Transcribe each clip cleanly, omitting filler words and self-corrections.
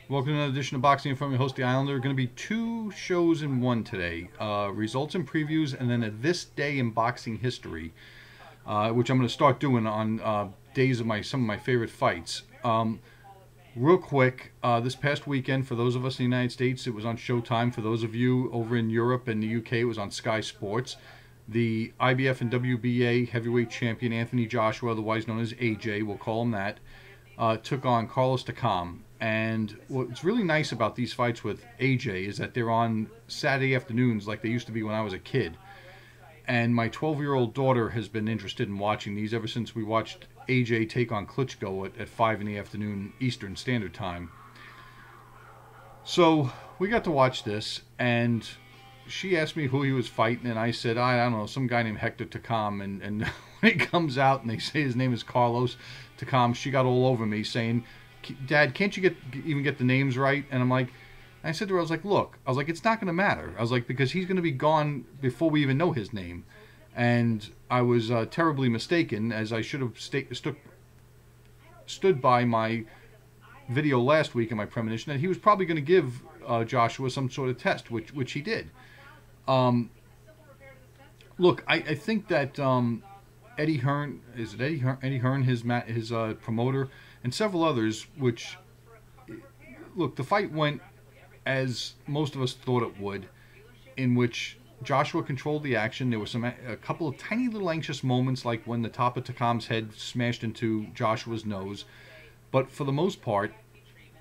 Welcome to another edition of Boxing Info. Your host, the Islander. Going to be two shows in one today. Results and previews, and then a This Day in Boxing History, which I'm going to start doing on days of some of my favorite fights. Real quick, this past weekend, for those of us in the United States, it was on Showtime. For those of you over in Europe and the UK, it was on Sky Sports. The IBF and WBA heavyweight champion Anthony Joshua, otherwise known as AJ, we'll call him that, took on Wilder-Takam. And what's really nice about these fights with AJ is that they're on Saturday afternoons like they used to be when I was a kid. And my 12-year-old daughter has been interested in watching these ever since we watched AJ take on Klitschko at 5 in the afternoon Eastern Standard Time. So we got to watch this, and she asked me who he was fighting, and I said, I don't know, some guy named Hector Takam. And when it comes out and they say his name is Carlos Takam, she got all over me saying, Dad, can't you even get the names right? And I said to her, I was like, look, it's not going to matter. I was like, because he's going to be gone before we even know his name. And I was terribly mistaken, as I should have stood by my video last week in my premonition that he was probably going to give Joshua some sort of test, which he did. Look, I think that Eddie Hearn, is it Eddie Hearn, his promoter, and several others, which, look, the fight went as most of us thought it would, in which Joshua controlled the action. There were a couple of tiny little anxious moments, like when the top of Takam's head smashed into Joshua's nose. But for the most part,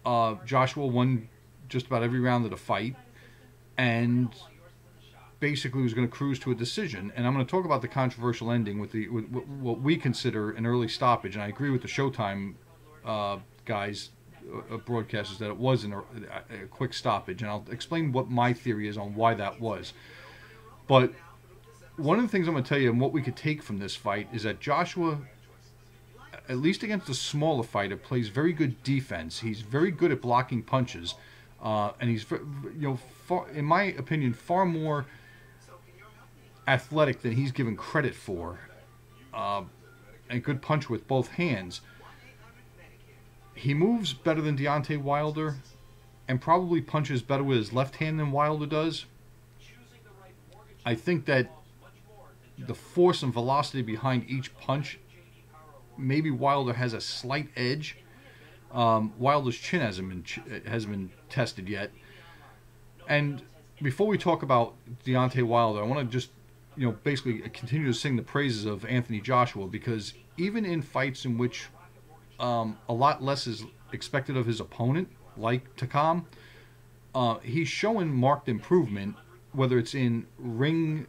Joshua won just about every round of the fight, and basically was going to cruise to a decision. And I'm going to talk about the controversial ending with what we consider an early stoppage. And I agree with the Showtime guys, broadcasters, that it was a quick stoppage. And I'll explain what my theory is on why that was. But one of the things I'm going to tell you and what we could take from this fight is that Joshua, at least against a smaller fighter, plays very good defense. He's very good at blocking punches. And he's, in my opinion, far more athletic than he's given credit for. And good punch with both hands. He moves better than Deontay Wilder, and probably punches better with his left hand than Wilder does. I think that the force and velocity behind each punch, maybe Wilder has a slight edge. Wilder's chin hasn't been tested yet. And before we talk about Deontay Wilder, I want to just basically continue to sing the praises of Anthony Joshua, because even in fights in which a lot less is expected of his opponent, like Takam, he's showing marked improvement, whether it's in ring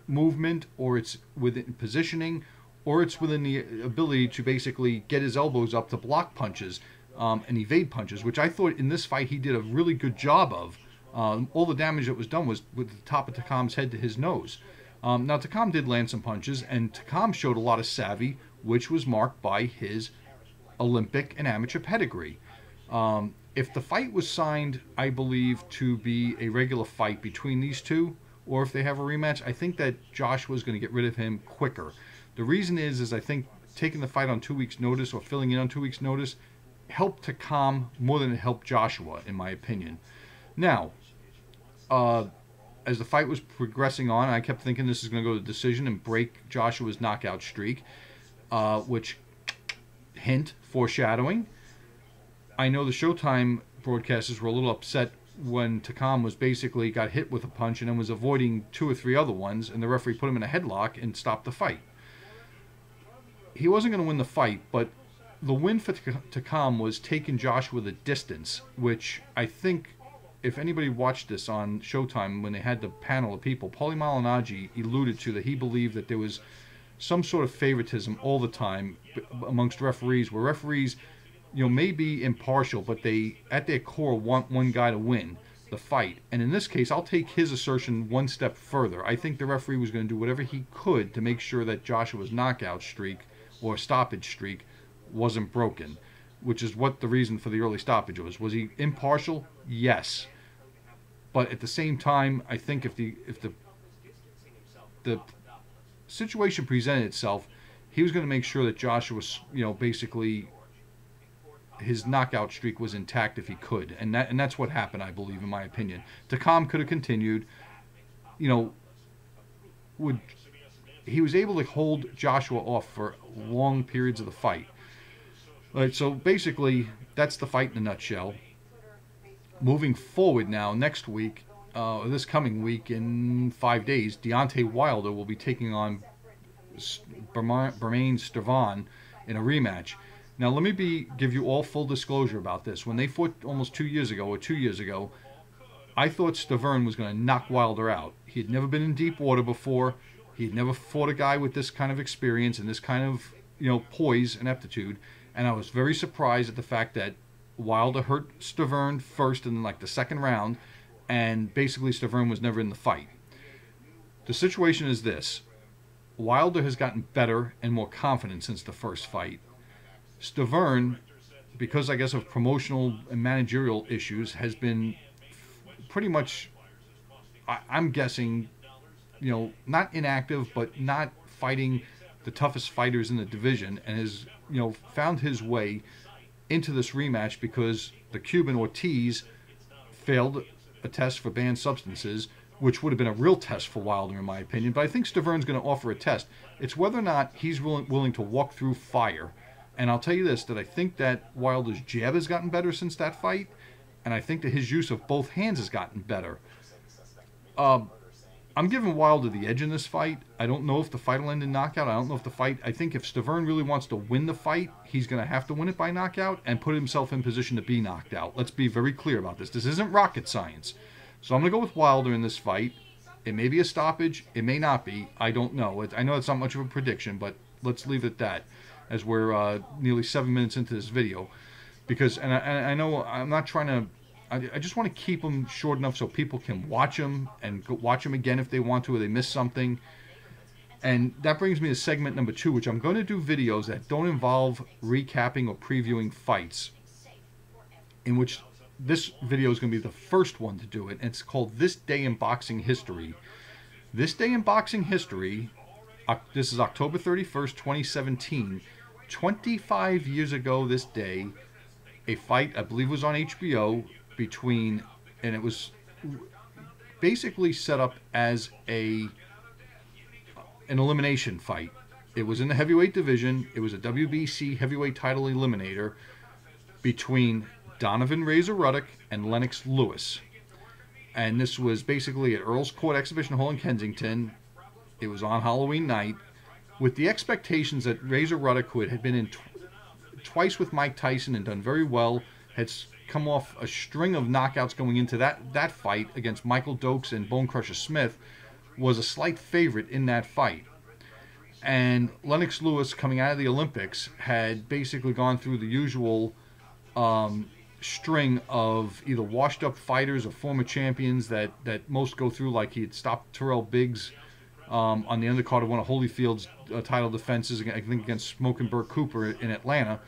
movement, or it's within positioning, or it's within the ability to basically get his elbows up to block punches and evade punches, which I thought in this fight he did a really good job of. All the damage that was done was with the top of Takam's head to his nose. Now, Takam did land some punches, and Takam showed a lot of savvy, which was marked by his Olympic and amateur pedigree. If the fight was signed, I believe, to be a regular fight between these two, or if they have a rematch, I think that Joshua's going to get rid of him quicker. The reason is I think taking the fight on 2 weeks' notice, or filling in on 2 weeks' notice, helped Takam more than it helped Joshua, in my opinion. Now, as the fight was progressing on, I kept thinking this is going to go to decision and break Joshua's knockout streak, which, hint, foreshadowing. I know the Showtime broadcasters were a little upset when Takam was basically got hit with a punch and then was avoiding 2 or 3 other ones, and the referee put him in a headlock and stopped the fight. He wasn't going to win the fight, but the win for Takam was taking Joshua the distance, which I think, if anybody watched this on Showtime when they had the panel of people, Paulie Malignaggi alluded to that he believed that there was some sort of favoritism all the time amongst referees, where referees, may be impartial, but they, at their core, want one guy to win the fight. And in this case, I'll take his assertion one step further. I think the referee was going to do whatever he could to make sure that Joshua's knockout streak or stoppage streak wasn't broken, which is what the reason for the early stoppage was. Was he impartial? Yes. But at the same time, I think if the situation presented itself, he was going to make sure that Joshua, basically his knockout streak was intact if he could, and that's what happened, I believe, in my opinion. Takam could have continued. You know, he was able to hold Joshua off for long periods of the fight. All right, so basically, that's the fight in a nutshell. Moving forward now, next week, this coming week, in 5 days, Deontay Wilder will be taking on Wilder-Stiverrne in a rematch. Now, let me give you all full disclosure about this. When they fought almost 2 years ago, I thought Stiverne was going to knock Wilder out. He had never been in deep water before. He had never fought a guy with this kind of experience and this kind of, poise and aptitude. And I was very surprised at the fact that Wilder hurt Stiverne first in like the second round, and basically Stiverne was never in the fight. The situation is this. Wilder has gotten better and more confident since the first fight. Stiverne, because I guess of promotional and managerial issues, has been pretty much, I'm guessing, not inactive, but not fighting the toughest fighters in the division, and has, found his way into this rematch because the Cuban Ortiz failed a test for banned substances, which would have been a real test for Wilder, in my opinion. But I think Stiverne's going to offer a test. It's whether or not he's willing to walk through fire. And I'll tell you this, that I think that Wilder's jab has gotten better since that fight, and I think that his use of both hands has gotten better. I'm giving Wilder the edge in this fight. I don't know if the fight will end in knockout. I think if Stiverne really wants to win the fight, he's going to have to win it by knockout and put himself in position to be knocked out. Let's be very clear about this. This isn't rocket science. So I'm going to go with Wilder in this fight. It may be a stoppage. It may not be. I don't know. I know it's not much of a prediction, but let's leave it at that, as we're nearly 7 minutes into this video. Because, and I know I'm not trying to, I just want to keep them short enough so people can watch them and go watch them again if they want to, or they miss something. And that brings me to segment number 2, which I'm going to do videos that don't involve recapping or previewing fights, in which this video is going to be the first one to do it. And it's called This Day in Boxing History. This Day in Boxing History, this is October 31st, 2017. 25 years ago this day, a fight, I believe it was on HBO, between, and it was basically set up as an elimination fight. It was in the heavyweight division. It was a WBC heavyweight title eliminator between Donovan Razor Ruddock and Lennox Lewis. And this was basically at Earl's Court Exhibition Hall in Kensington. It was on Halloween night, with the expectations that Razor Ruddock, who had been in twice with Mike Tyson and done very well, had come off a string of knockouts going into that fight against Michael Dokes and Bone Crusher Smith, was a slight favorite in that fight. And Lennox Lewis, coming out of the Olympics, had basically gone through the usual string of either washed up fighters or former champions that most go through, like he had stopped Terrell Biggs on the undercard of one of Holyfield's title defenses, I think against Smoke and Burke Cooper in Atlanta,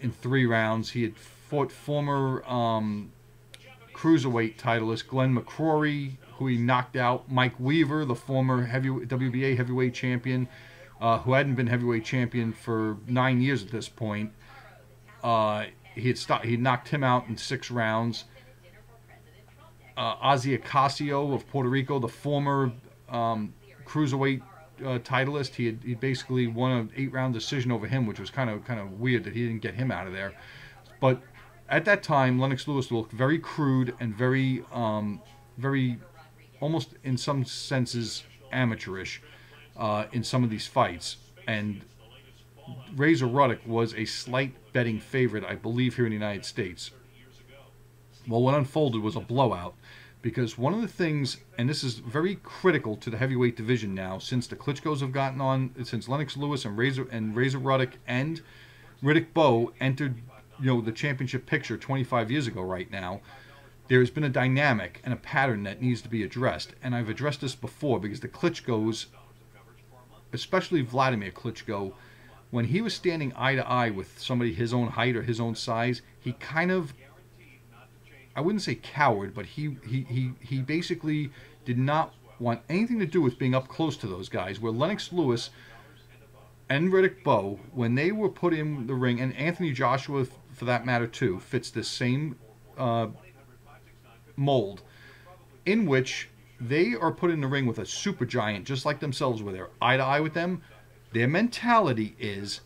in 3 rounds. He had fought former cruiserweight titleist Glenn McCrory, who he knocked out. Mike Weaver, the former WBA heavyweight champion, who hadn't been heavyweight champion for 9 years at this point. He knocked him out in 6 rounds. Ozzy Ocasio of Puerto Rico, the former cruiserweight titleist, he basically won an 8-round decision over him, which was kind of weird that he didn't get him out of there. But at that time, Lennox Lewis looked very crude and very almost in some senses amateurish in some of these fights. And Razor Ruddock was a slight betting favorite, I believe, here in the United States. Well, what unfolded was a blowout, because one of the things, and this is very critical to the heavyweight division now, since the Klitschko's have gotten on, since Lennox Lewis and Razor Ruddock and Riddick Bowe entered, the championship picture 25 years ago right now, there has been a dynamic and a pattern that needs to be addressed. And I've addressed this before, because the Klitschko's, especially Vladimir Klitschko, when he was standing eye to eye with somebody his own height or his own size, he kind of, I wouldn't say coward, but he basically did not want anything to do with being up close to those guys. Where Lennox Lewis and Riddick Bowe, when they were put in the ring, and Anthony Joshua, for that matter too, fits this same mold, in which they are put in the ring with a supergiant just like themselves, where they're eye to eye with them. Their mentality is,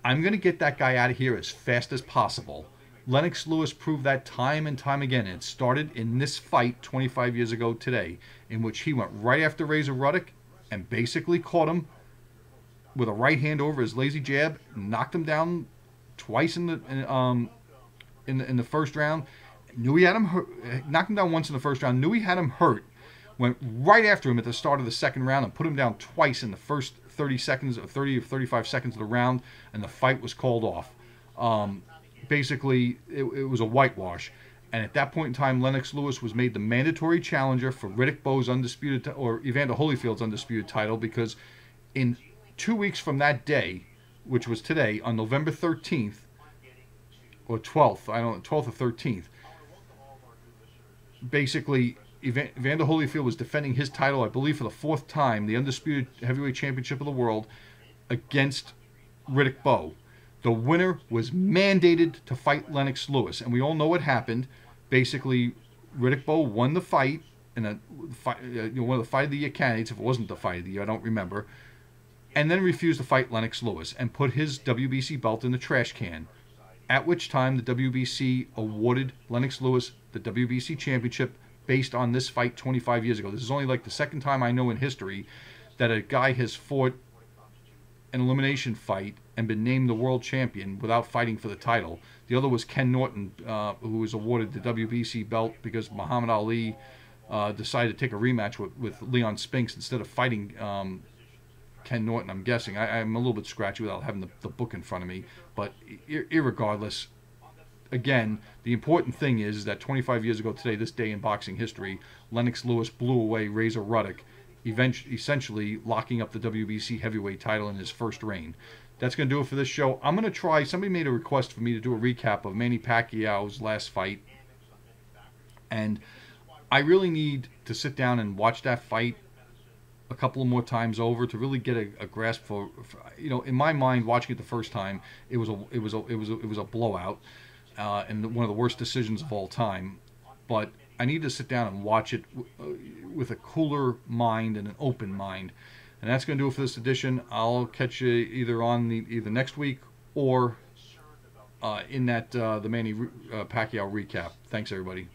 I'm going to get that guy out of here as fast as possible. Lennox Lewis proved that time and time again. It started in this fight 25 years ago today, in which he went right after Razor Ruddock and basically caught him with a right hand over his lazy jab, knocked him down twice in the first round. Knew he had him hurt, knocked him down once in the first round. Knew he had him hurt. Went right after him at the start of the second round and put him down twice in the first 30 seconds or 30 or 35 seconds of the round, and the fight was called off. Basically, it was a whitewash. And at that point in time, Lennox Lewis was made the mandatory challenger for Riddick Bowe's undisputed, or Evander Holyfield's undisputed title, because in 2 weeks from that day, which was today, on November 13th, or 12th, I don't know, 12th or 13th, basically, Evander Holyfield was defending his title, I believe, for the fourth time, the undisputed heavyweight championship of the world, against Riddick Bowe. The winner was mandated to fight Lennox Lewis, and we all know what happened. Basically, Riddick Bowe won the fight, in one of the fight of the year candidates. If it wasn't the fight of the year, I don't remember, and then refused to fight Lennox Lewis and put his WBC belt in the trash can. At which time, the WBC awarded Lennox Lewis the WBC championship based on this fight 25 years ago. This is only like the second time I know in history that a guy has fought an elimination fight and been named the world champion without fighting for the title. The other was Ken Norton, who was awarded the WBC belt because Muhammad Ali decided to take a rematch with Leon Spinks instead of fighting Ken Norton, I'm guessing. I'm a little bit scratchy without having the book in front of me. But irregardless, again, the important thing is that 25 years ago today, this day in boxing history, Lennox Lewis blew away Razor Ruddock, essentially locking up the WBC heavyweight title in his first reign. That's going to do it for this show. I'm going to try, somebody made a request for me to do a recap of Manny Pacquiao's last fight. And I really need to sit down and watch that fight a couple of more times over to really get a grasp for, in my mind, watching it the first time, it was a blowout and one of the worst decisions of all time. But I need to sit down and watch it with a cooler mind and an open mind. And that's going to do it for this edition. I'll catch you either on either next week or in that the Manny Pacquiao recap. Thanks, everybody.